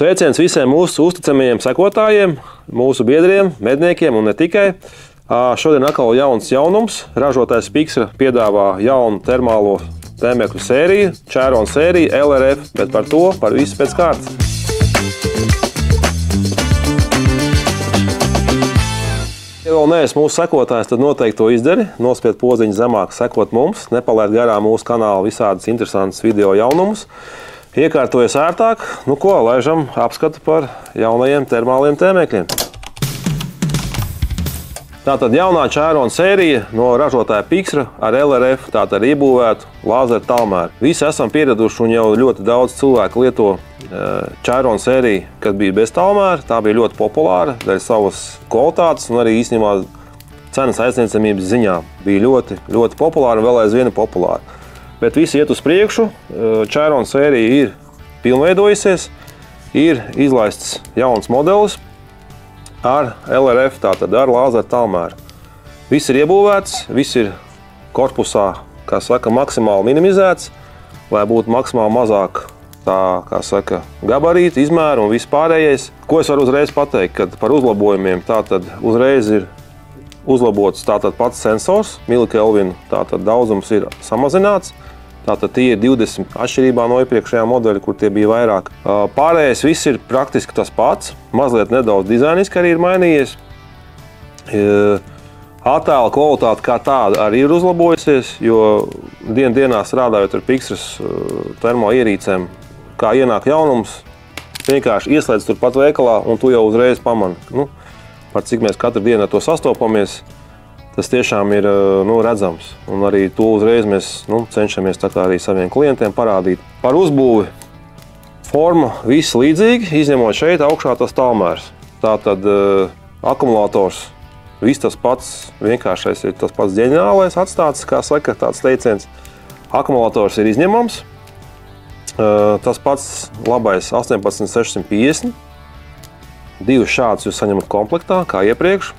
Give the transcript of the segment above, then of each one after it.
Sveiciens visiem mūsu uzticamajiem sekotājiem, mūsu biedriem, medniekiem un ne tikai. Šodien atkal jauns jaunums. Ražotājs Piksra piedāvā jaunu termālo tēmekļu sēriju, čēronu sēriju, LRF, bet par to, par visu pēc kārtas. Ja vēl neesi mūsu sekotājs, tad noteikti to izdari. Nospied podziņu zemāk, sekot mums, nepalaid garām mūsu kanālu visādas interesantas video jaunumus. Iekārtojies ērtāk, nu ko, laižam apskatu par jaunajiem termāliem tēmekļiem. Tātad jaunā čērona sērija no ražotāja Piksra ar LRF, tātad iebūvētu lāzeru tālmēru. Visi esam pieraduši un jau ļoti daudz cilvēku lieto čērona sēriju, kad bija bez tālmēra. Tā bija ļoti populāra, dēļ savas kvalitātes un arī īstenībā cenas aizniecamības ziņā. Bija ļoti populāra un vēl aizvien populāra. Bet visi iet uz priekšu, čērona sērija ir pilnveidojusies, ir izlaists jauns modelis ar LRF, tātad ar lāzeru tālmēru. Viss ir iebūvēts, viss ir korpusā, kā saka, maksimāli minimizēts, lai būtu maksimāli mazāk tā, kā saka, gabarīti, izmēri un viss pārējais. Ko es varu uzreiz pateikt, kad par uzlabojumiem tātad uzreiz ir uzlabots tātad pats sensors, milikelvinu tātad daudzums ir samazināts. Tātad tie ir 20 atšķirībā no iepriekšējā modeļa, kur tie bija vairāk. Pārējais viss ir praktiski tas pats, mazliet nedaudz dizainiski arī ir mainījies. Attēla kvalitāte kā tāda arī ir uzlabojusies, jo dienā strādājot ar Piksras termoierīcēm, kā ienāk jaunums, vienkārši ieslēdz turpat veikalā un tu jau uzreiz pamani. Par cik mēs katru dienu ar to sastopamies, tas tiešām ir redzams. Un arī to uzreiz mēs cenšamies tā kā arī saviem klientiem parādīt. Par uzbūvi forma viss līdzīgi, izņemot šeit augšā tas tālmērs. Tātad akumulators, viss tas pats, vienkāršais ir tas pats ģeniālais atstāts, kā saka tāds teiciens. Akumulators ir izņemams. Tas pats labais 18650. Divus šādus jūs saņemat komplektā, kā iepriekš.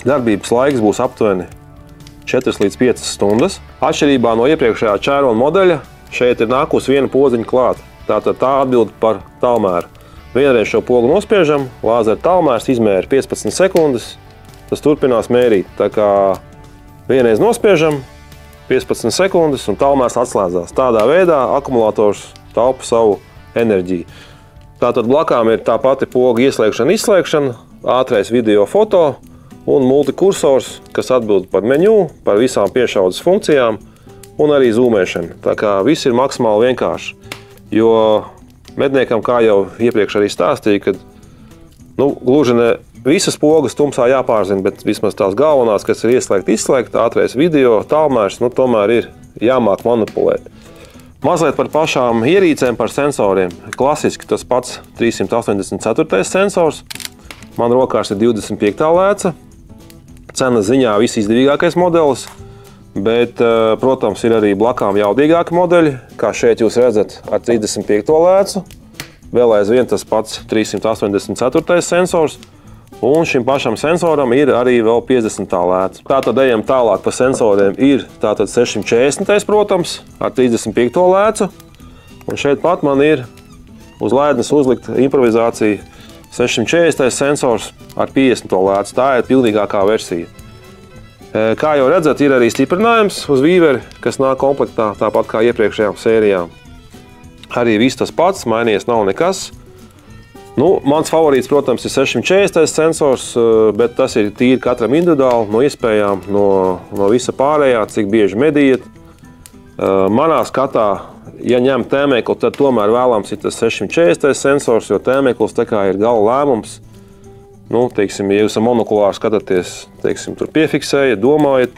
Darbības laiks būs aptuveni 4 līdz 5 stundas. Atšķirībā no iepriekšējā čērona modeļa, šeit ir nākusi viena podziņa klāt. Tātad tā atbild par tālmēru. Vienreiz šo pogu nospiežam, lāzera tālmērs izmēra 15 sekundes, tas turpinās mērīt. Tā kā vienreiz nospiežam, 15 sekundes un tālmērs atslēdzās. Tādā veidā akumulators taupa savu enerģiju. Tātad blakām ir tā pati poga ieslēgšana, izslēgšana, ātrais video foto un multikursors, kas atbild par menu, par visām piešaudas funkcijām un arī zūmēšanu. Tā kā viss ir maksimāli vienkārši. Jo medniekam, kā jau iepriekš arī stāstīja, kad gluži ne visas pogas tumsā jāpārzina, bet vismaz tās galvenās, kas ir izslēgt, ātrais video, tālmērs, tomēr ir jāmāk manipulēt. Mazliet par pašām ierīcēm, par sensoriem. Klasiski tas pats 384. sensors. Man rokās ir 25. lēca. Cenas ziņā visizdevīgākais modelis, bet, protams, ir arī blakām jaudīgāki modeļi, kā šeit jūs redzat ar 35. lēcu. Vēl aizvien tas pats 384. sensors. Un šim pašam sensoram ir arī vēl 50. lēca. Tātad ejam tālāk pa sensoriem. Ir tātad 640. protams, ar 35. lēcu. Un šeit pat man ir uz laidnes uzlikt improvizācija 640. sensors ar 50. lēcu. Tā ir pilnīgākā versija. Kā jau redzat, ir arī stiprinājums uz vīveri, kas nāk komplektā, tāpat kā iepriekšējām sērijām. Arī viss tas pats, mainījies nav nekas. Mans favorīts, protams, ir 640. sensors, bet tas ir tīri katram individuāli, no iespējām, no visa pārējā, cik bieži medījat. Manā skatā, ja ņem tēmekli, tad tomēr vēlams ir tas 640. sensors, jo tēmeklis tā kā ir gala lēmums. Teiksim, ja jūs ar monokulāru skatāties, teiksim, tur piefiksējat, domājat,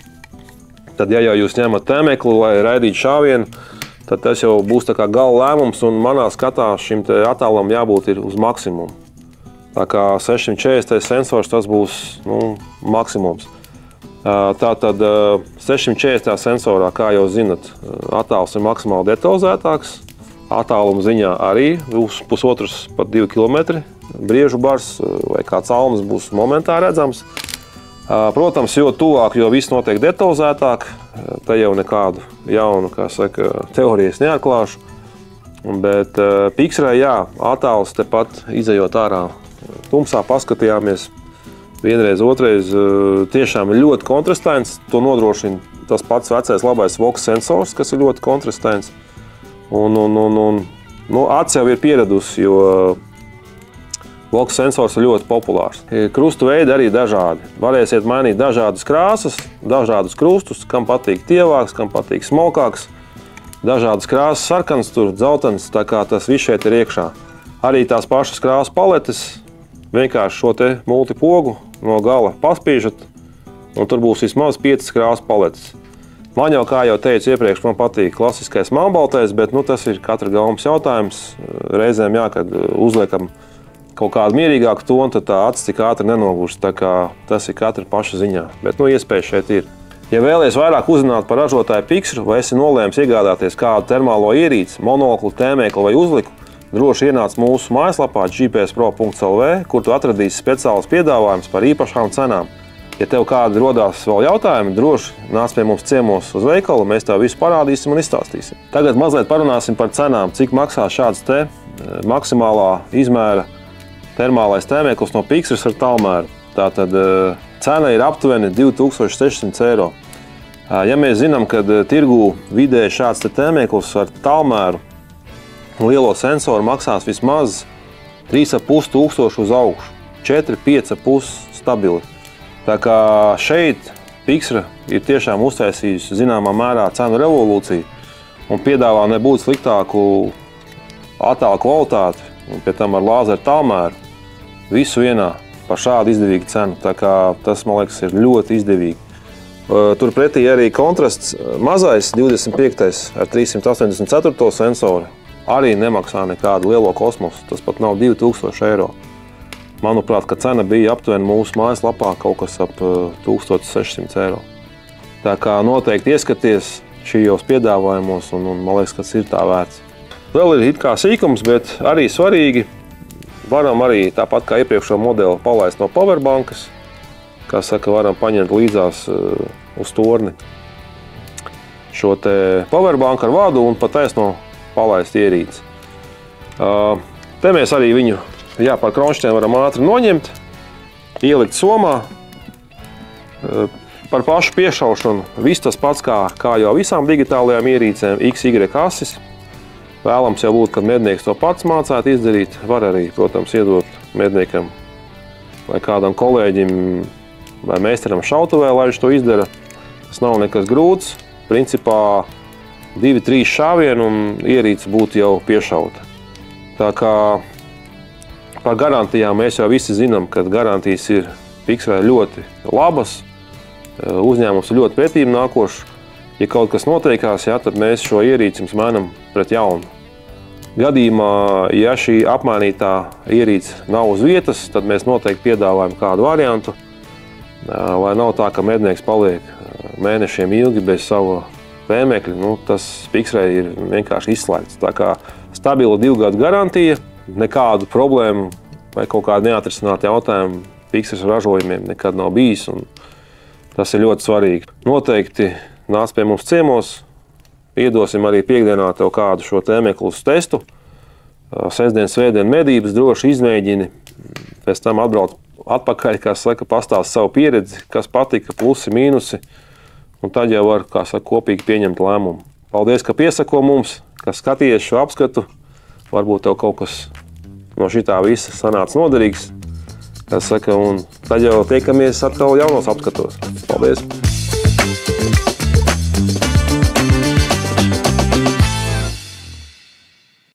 tad ja jau jūs ņemat tēmekli, lai raidītu šāvienu, tad tas jau būs tā kā gala lēmums, un manā skatā šim attālam jābūt ir uz maksimumu. Tā kā 640. sensors tas būs maksimums. Tātad 640. sensorā, kā jau zinat, attāls ir maksimāli detalizētāks. Attāluma ziņā arī būs pusotrs pat 2 km. Briežu bars vai kāds almas būs momentā redzams. Protams, jo tuvāk, jo viss notiek detalizētāk, te jau nekādu jaunu, kā saka, teorijas neatklāšu. Bet Pixrē, jā, attēls tepat izejot ārā tumsā, paskatījāmies vienreiz, otrais. Tiešām ir ļoti kontrastēns, to nodrošina tas pats vecais labais Vox sensors, kas ir ļoti kontrastēns. Acis jau ir pieradusi, jo Vox sensors ir ļoti populārs. Krustu veidi arī dažādi. Varēsiet mainīt dažādas krāsas, dažādus krustus, kam patīk tievāks, kam patīk smalkāks. Dažādas krāsas, sarkans, tur dzeltens, tā kā tas viss šeit ir iekšā. Arī tās pašas krāsas paletes, vienkārši šo te multipogu no gala paspīžat, un tur būs vismaz 5 krāsas paletes. Man jau, kā jau teicu iepriekš, man patīk klasiskais melnbaltais, bet tas ir katra galvas jautājums. Reizēm, jā, kad uzliekam kaut kādu mierīgāku tonu, tad tā acis tik ātri nenogurst, tā kā tas ir katra paša ziņā. Bet, iespējas šeit ir. Ja vēlies vairāk uzzināt par ražotāju Pixru, vai esi nolēmis iegādāties kādu termālo ierīci, monoklu, tēmēklu vai uzliku, droši ienāc mūsu mājaslapā gpspro.lv, kur tu atradīsi speciālus piedāvājumus par īpašām cenām. Ja tev kādi rodās vēl jautājumi, droši nāc pie mums ciemos uz veikalu, mēs tev visu parādīsim un izstāstīsim. Tagad mazliet parunāsim par cenām, cik maksā šāds te maksimālā izmēra termālais tēmēklis no Pixras ar tālmēru. Tātad cena ir aptuveni 2600 eiro. Ja mēs zinām, ka tirgū vidēji šāds tēmēklis ar tālmēru lielo sensoru maksās vismaz 3500 uz augšu, 4-5,5 stabili. Tā kā šeit Pixra ir tiešām uztaisījusi zināmā mērā cenu revolūciju un piedāvā nebūt sliktāku attēlu kvalitāti un pie tam ar lāzeru tālmēru. Visu vienā par šādu izdevīgu cenu. Tā kā tas, man liekas, ir ļoti izdevīgi. Turpretī arī kontrasts mazais 25. ar 384. sensoru arī nemaksā nekādu lielo kosmosu. Tas pat nav 2000 eiro. Manuprāt, ka cena bija aptuveni mūsu mājaslapā kaut kas ap 1600 eiro. Tā kā noteikti ieskaties šajos piedāvājumos un man liekas, kas ir tā vērts. Vēl ir it kā sīkums, bet arī svarīgi. Varam arī tāpat kā iepriekšo modeli palaist no powerbankas. Kā saka, varam paņemt līdzās uz torni šo te powerbanku ar vadu un pa taisno palaist ierīci. Te mēs arī viņu par kronšķiem varam ātri noņemt, ielikt somā. Par pašu piešaušanu viss tas pats kā jau visām digitālajām ierīcēm, XY asis. Vēlams jau būt, kad mednieks to pats mācētu izdarīt. Var arī, protams, iedot medniekam vai kādam kolēģim vai meistaram šautavē, lai viņš to izdara. Tas nav nekas grūts. Principā 2-3 šāvienu un ierīce būtu jau piešauta. Tā kā par garantijām mēs jau visi zinām, ka garantijas ir Pixrai ļoti labas. Uzņēmums ir ļoti pretīm nākošs. Ja kaut kas notiekās, tad mēs šo ierīci mainām pret jaunu. Gadījumā, ja šī apmainītā ierīce nav uz vietas, tad mēs noteikti piedāvājam kādu variantu, lai nav tā, ka mednieks paliek mēnešiem ilgi bez sava tēmekļa. Tas Pixrai ir vienkārši izslēgts. Tā kā stabila 2 gadu garantija, nekādu problēmu vai kaut kādu neatrisinātu jautājumu Pixras ražojumiem nekad nav bijis. Tas ir ļoti svarīgi. Noteikti nāc pie mums ciemos, iedosim arī piekdienā tev kādu šo tēmeklu uz testu. Sestdien, svētdien medības droši izmēģini, pēc tam atbrauc atpakaļ, kā saka, pastāst savu pieredzi, kas patika, plusi, mīnusi, un tad jau var, kā saka, kopīgi pieņemt lēmumu. Paldies, ka piesako mums, ka skatījies šo apskatu. Varbūt tev kaut kas no šitā visa sanāca noderīgs, kā saka, un tad jau tiekamies atkal jaunos apskatos. Paldies!